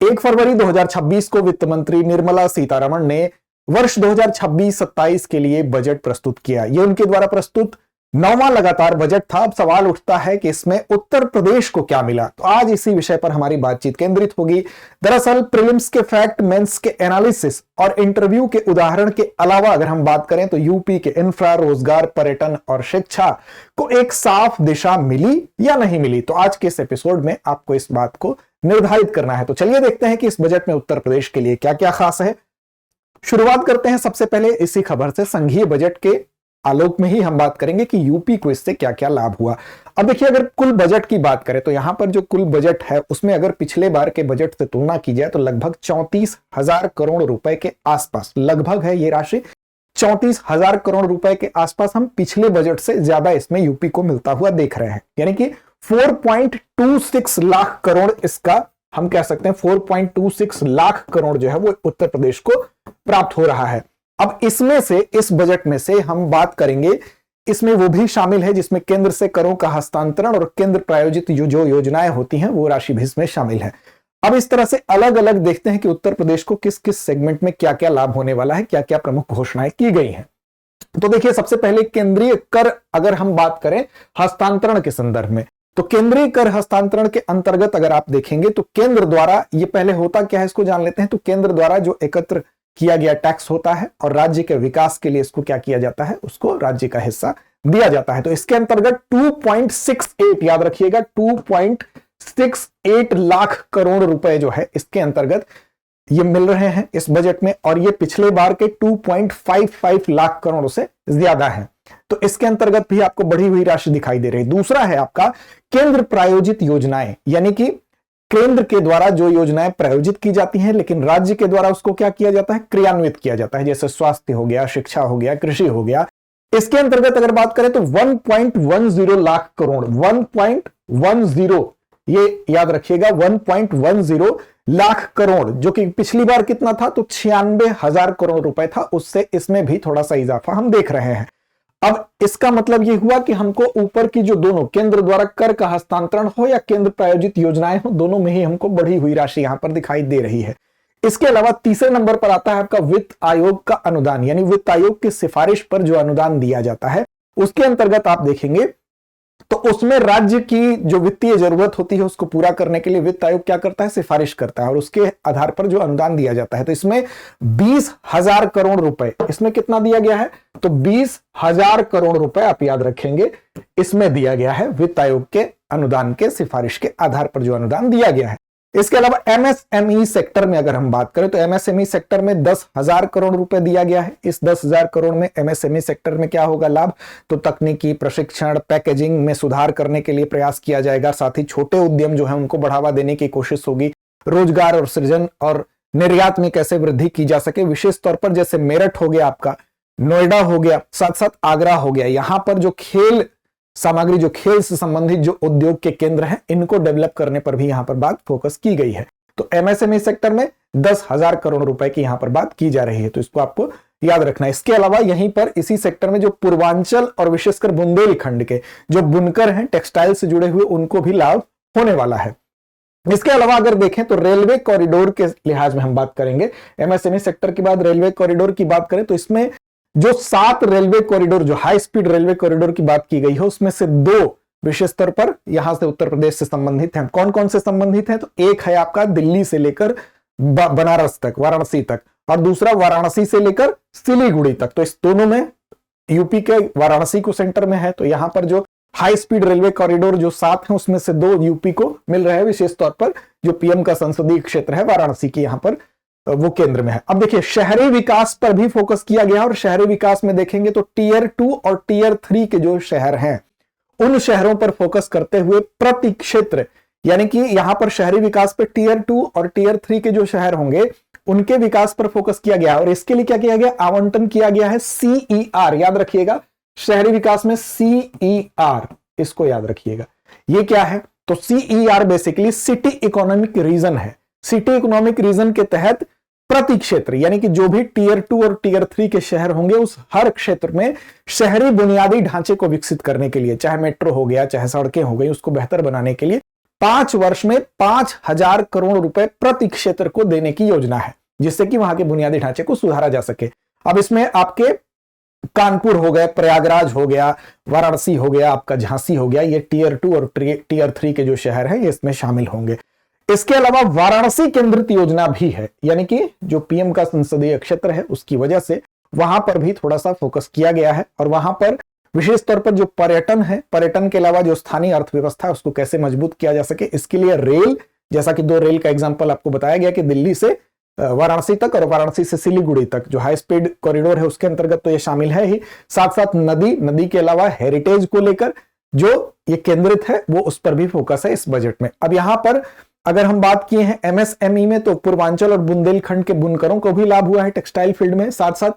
1 फरवरी 2026 को वित्त मंत्री निर्मला सीतारमण ने वर्ष 2026-27 के लिए बजट प्रस्तुत किया। यह उनके द्वारा प्रस्तुत 9वां लगातार बजट था। अब सवाल उठता है कि इसमें उत्तर प्रदेश को क्या मिला, तो आज इसी विषय पर हमारी बातचीत केंद्रित होगी। दरअसल प्रीलिम्स के फैक्ट, मेंस के एनालिसिस और इंटरव्यू के उदाहरण के अलावा अगर हम बात करें तो यूपी के इंफ्रा, रोजगार, पर्यटन और शिक्षा को एक साफ दिशा मिली या नहीं मिली, तो आज के इस एपिसोड में आपको इस बात को निर्धारित करना है। तो चलिए देखते हैं कि इस बजट में उत्तर प्रदेश के लिए क्या क्या खास है। शुरुआत करते हैं सबसे पहले इसी खबर से। संघीय बजट के आलोक में ही हम बात करेंगे कि यूपी को इससे क्या क्या लाभ हुआ। अब देखिए, अगर कुल बजट की बात करें तो यहां पर जो कुल बजट है उसमें अगर पिछले बार के बजट से तुलना की जाए तो लगभग 34,000 करोड़ रुपए के आसपास लगभग है ये राशि। 34,000 करोड़ रुपए के आसपास हम पिछले बजट से ज्यादा इसमें यूपी को मिलता हुआ देख रहे हैं, यानी कि 4.26 लाख करोड़, इसका हम कह सकते हैं 4.26 लाख करोड़ जो है वो उत्तर प्रदेश को प्राप्त हो रहा है। अब इसमें से, इस बजट में से हम बात करेंगे, इसमें वो भी शामिल है जिसमें केंद्र से करों का हस्तांतरण और केंद्र प्रायोजित जो योजनाएं होती हैं वो राशि भी इसमें शामिल है। अब इस तरह से अलग अलग देखते हैं कि उत्तर प्रदेश को किस किस सेगमेंट में क्या क्या लाभ होने वाला है, क्या क्या प्रमुख घोषणाएं की गई हैं। तो देखिए, सबसे पहले केंद्रीय कर अगर हम बात करें हस्तांतरण के संदर्भ में, तो केंद्रीय कर हस्तांतरण के अंतर्गत अगर आप देखेंगे तो केंद्र द्वारा, ये पहले होता क्या है इसको जान लेते हैं। तो केंद्र द्वारा जो एकत्र किया गया टैक्स होता है और राज्य के विकास के लिए इसको क्या किया जाता है, उसको राज्य का हिस्सा दिया जाता है। तो इसके अंतर्गत 2.68, याद रखिएगा 2.68 लाख करोड़ रुपए जो है इसके अंतर्गत ये मिल रहे हैं इस बजट में, और ये पिछले बार के 2.55 लाख करोड़ से ज्यादा है। तो इसके अंतर्गत भी आपको बढ़ी हुई राशि दिखाई दे रही है। दूसरा है आपका केंद्र प्रायोजित योजनाएं, यानी कि केंद्र के द्वारा जो योजनाएं प्रायोजित की जाती हैं लेकिन राज्य के द्वारा उसको क्या किया जाता है, क्रियान्वित किया जाता है, जैसे स्वास्थ्य हो गया, शिक्षा हो गया, कृषि हो गया। इसके अंतर्गत अगर बात करें तो 1.10 लाख करोड़, 1.10, ये याद रखिएगा 1.10 लाख करोड़, जो कि पिछली बार कितना था तो 96,000 करोड़ रुपए था, उससे इसमें भी थोड़ा सा इजाफा हम देख रहे हैं। अब इसका मतलब यह हुआ कि हमको ऊपर की जो दोनों केंद्र द्वारा कर का हस्तांतरण हो या केंद्र प्रायोजित योजनाएं हो, दोनों में ही हमको बढ़ी हुई राशि यहां पर दिखाई दे रही है। इसके अलावा तीसरे नंबर पर आता है आपका वित्त आयोग का अनुदान, यानी वित्त आयोग की सिफारिश पर जो अनुदान दिया जाता है उसके अंतर्गत आप देखेंगे तो उसमें राज्य की जो वित्तीय जरूरत होती है उसको पूरा करने के लिए वित्त आयोग क्या करता है, सिफारिश करता है और उसके आधार पर जो अनुदान दिया जाता है। तो इसमें 20,000 करोड़ रुपए, इसमें कितना दिया गया है तो 20,000 करोड़ रुपए आप याद रखेंगे इसमें दिया गया है वित्त आयोग के अनुदान के सिफारिश के आधार पर जो अनुदान दिया गया है। इसके अलावा एमएसएमई सेक्टर में अगर हम बात करें तो एमएसएमई सेक्टर में 10,000 करोड़ रुपए दिया गया है। इस 10,000 करोड़ में एमएसएमई सेक्टर में क्या होगा लाभ, तो तकनीकी प्रशिक्षण, पैकेजिंग में सुधार करने के लिए प्रयास किया जाएगा, साथ ही छोटे उद्यम जो है उनको बढ़ावा देने की कोशिश होगी, रोजगार और सृजन और निर्यात में कैसे वृद्धि की जा सके, विशेष तौर पर जैसे मेरठ हो गया, आपका नोएडा हो गया, साथ साथ आगरा हो गया, यहां पर जो खेल सामग्री, जो खेल से संबंधित जो उद्योग के केंद्र हैं, इनको डेवलप करने पर भी यहां पर बात फोकस की गई है। तो एमएसएमई सेक्टर में 10,000 करोड़ रुपए की यहां पर बात की जा रही है, तो इसको आपको याद रखना है। इसके अलावा यहीं पर इसी सेक्टर में जो पूर्वांचल और विशेषकर बुंदेलखंड के जो बुनकर हैं, टेक्सटाइल से जुड़े हुए, उनको भी लाभ होने वाला है। इसके अलावा अगर देखें तो रेलवे कॉरिडोर के लिहाज में हम बात करेंगे, एमएसएमई सेक्टर के बाद रेलवे कॉरिडोर की बात करें तो इसमें जो 7 रेलवे कॉरिडोर, जो हाई स्पीड रेलवे कॉरिडोर की बात की गई है, उसमें से 2 विशेष स्तर पर यहां से उत्तर प्रदेश से संबंधित हैं। कौन कौन से संबंधित हैं, तो एक है आपका दिल्ली से लेकर बनारस तक, वाराणसी तक, और दूसरा वाराणसी से लेकर सिलीगुड़ी तक। तो इस दोनों में यूपी के वाराणसी को सेंटर में है, तो यहां पर जो हाई स्पीड रेलवे कॉरिडोर जो 7 हैं उसमें से 2 यूपी को मिल रहे हैं, विशेष तौर पर जो पीएम का संसदीय क्षेत्र है वाराणसी की, यहां पर वो केंद्र में है। अब देखिए, शहरी विकास पर भी फोकस किया गया, और शहरी विकास में देखेंगे तो टीयर 2 और टीयर 3 के जो शहर हैं उन शहरों पर फोकस करते हुए प्रति क्षेत्र, यानी कि यहां पर शहरी विकास पे टीयर 2 और टीयर 3 के जो शहर होंगे उनके विकास पर फोकस किया गया, और इसके लिए क्या किया गया, आवंटन किया गया है CER, याद रखिएगा शहरी विकास में CER, इसको याद रखिएगा। ये क्या है, तो CER basically city economic region है। सिटी इकोनॉमिक रीजन के तहत प्रति क्षेत्र, यानी कि जो भी टीयर 2 और टीयर 3 के शहर होंगे उस हर क्षेत्र में शहरी बुनियादी ढांचे को विकसित करने के लिए, चाहे मेट्रो हो गया, चाहे सड़कें हो गई, उसको बेहतर बनाने के लिए 5 वर्ष में 5,000 करोड़ रुपए प्रति क्षेत्र को देने की योजना है, जिससे कि वहां के बुनियादी ढांचे को सुधारा जा सके। अब इसमें आपके कानपुर हो गया, प्रयागराज हो गया, वाराणसी हो गया, आपका झांसी हो गया, ये टियर 2 और टियर 3 के जो शहर हैं ये इसमें शामिल होंगे। इसके अलावा वाराणसी केंद्रित योजना भी है, यानी कि जो पीएम का संसदीय क्षेत्र है उसकी वजह से वहां पर भी थोड़ा सा फोकस किया गया है और वहां पर विशेष तौर पर जो पर्यटन है, पर्यटन के अलावा जो स्थानीय अर्थव्यवस्था है उसको कैसे मजबूत किया जा सके, इसके लिए रेल, जैसा कि 2 रेल का एग्जांपल आपको बताया गया कि दिल्ली से वाराणसी तक और वाराणसी से सिलीगुड़ी तक जो हाई स्पीड कॉरिडोर है उसके अंतर्गत तो ये शामिल है ही, साथ साथ नदी के अलावा हेरिटेज को लेकर जो ये केंद्रित है वो उस पर भी फोकस है इस बजट में। अब यहां पर अगर हम बात किए हैं एमएसएमई में, तो पूर्वांचल और बुंदेलखंड के बुनकरों को भी लाभ हुआ है टेक्सटाइल फील्ड में। साथ साथ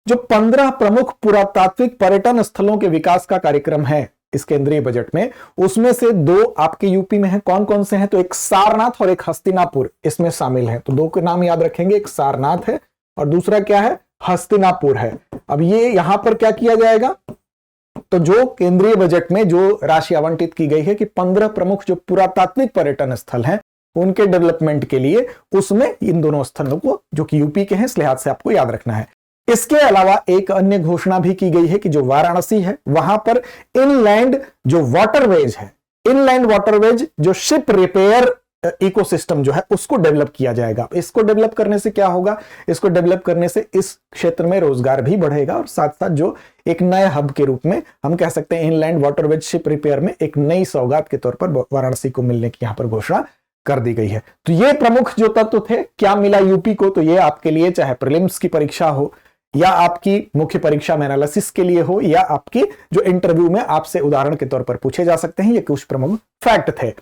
जो 15 प्रमुख पुरातात्विक पर्यटन स्थलों के विकास का कार्यक्रम है इस केंद्रीय बजट में, उसमें से 2 आपके यूपी में हैं। कौन कौन से हैं? तो एक सारनाथ और एक हस्तिनापुर इसमें शामिल है। तो 2 के नाम याद रखेंगे, एक सारनाथ है और दूसरा क्या है? हस्तिनापुर है। अब ये यहां पर क्या किया जाएगा? तो जो केंद्रीय बजट में जो राशि आवंटित की गई है कि 15 प्रमुख जो पुरातात्विक पर्यटन स्थल हैं उनके डेवलपमेंट के लिए, उसमें इन दोनों स्थलों को जो कि यूपी के हैं इस लिहाज से आपको याद रखना है। इसके अलावा एक अन्य घोषणा भी की गई है कि जो वाराणसी है वहां पर इनलैंड जो वाटरवेज है, इनलैंड वाटरवेज जो शिप रिपेयर इकोसिस्टम जो है उसको डेवलप किया जाएगा। इसको डेवलप करने से क्या होगा? इसको डेवलप करने से इस क्षेत्र में रोजगार भी बढ़ेगा और साथ साथ जो एक नए हब के रूप में हम कह सकते हैं इनलैंड वाटरवेज शिप रिपेयर में एक नई सौगात के तौर पर वाराणसी को मिलने की यहां पर घोषणा कर दी गई है। तो ये प्रमुख जो तत्व थे, क्या मिला यूपी को? तो ये आपके लिए चाहे प्रीलिम्स की परीक्षा हो या आपकी मुख्य परीक्षा में एनालिसिस के लिए हो या आपकी जो इंटरव्यू में आपसे उदाहरण के तौर पर पूछे जा सकते हैं, ये कुछ प्रमुख फैक्ट थे।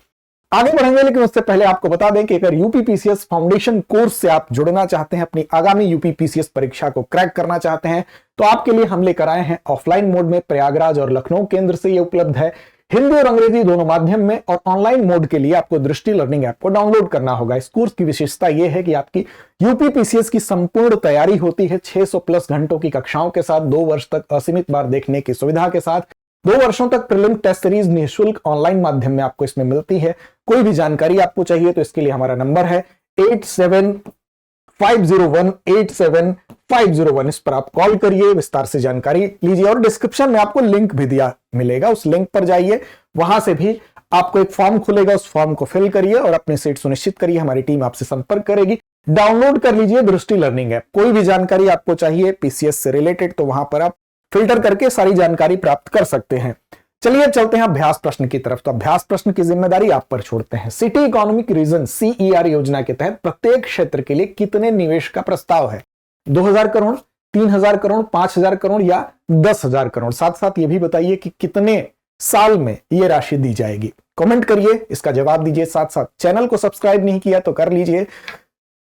आगे बढ़ेंगे, लेकिन उससे पहले आपको बता दें कि अगर यूपीपीसीएस फाउंडेशन कोर्स से आप जुड़ना चाहते हैं, अपनी आगामी यूपीपीसीएस परीक्षा को क्रैक करना चाहते हैं, तो आपके लिए हम लेकर आए हैं ऑफलाइन मोड में प्रयागराज और लखनऊ केंद्र से ये उपलब्ध है, हिंदी और अंग्रेजी दोनों माध्यम में। और ऑनलाइन मोड के लिए आपको दृष्टि लर्निंग ऐप को डाउनलोड करना होगा। इस कोर्स की विशेषता यह है कि आपकी यूपीपीसीएस की संपूर्ण तैयारी होती है 600 प्लस घंटों की कक्षाओं के साथ, 2 वर्ष तक असीमित बार देखने की सुविधा के साथ, 2 वर्षों तक प्रीलिम टेस्ट सीरीज निःशुल्क ऑनलाइन माध्यम में आपको इसमें मिलती है। कोई भी जानकारी आपको चाहिए तो इसके लिए हमारा नंबर है 8750187501। इस पर आप कॉल करिए, विस्तार से जानकारी लीजिए और डिस्क्रिप्शन में आपको लिंक भी दिया मिलेगा, उस लिंक पर जाइए, वहां से भी आपको एक फॉर्म खुलेगा, उस फॉर्म को फिल करिए और अपनी सीट सुनिश्चित करिए। हमारी टीम आपसे संपर्क करेगी। डाउनलोड कर लीजिए दृष्टि लर्निंग ऐप। कोई भी जानकारी आपको चाहिए पीसीएस से रिलेटेड तो वहां पर आप फिल्टर करके सारी जानकारी प्राप्त कर सकते हैं। चलिए चलते हैं अभ्यास प्रश्न की तरफ। तो अभ्यास प्रश्न की जिम्मेदारी आप पर छोड़ते हैं। सिटी इकोनॉमिक रीजन सीईआर योजना के तहत प्रत्येक क्षेत्र के लिए कितने निवेश का प्रस्ताव है? 2000 करोड़, 3000 करोड़, 5000 करोड़ या 10,000 करोड़? साथ साथ ये भी बताइए कि कितने साल में ये राशि दी जाएगी। कमेंट करिए, इसका जवाब दीजिए। साथ साथ चैनल को सब्सक्राइब नहीं किया तो कर लीजिए,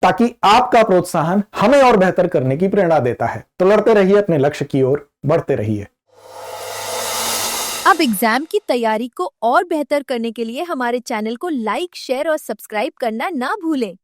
ताकि आपका प्रोत्साहन हमें और बेहतर करने की प्रेरणा देता है। तो लड़ते रहिए, अपने लक्ष्य की ओर बढ़ते रहिए। अब एग्जाम की तैयारी को और बेहतर करने के लिए हमारे चैनल को लाइक, शेयर और सब्सक्राइब करना ना भूलें।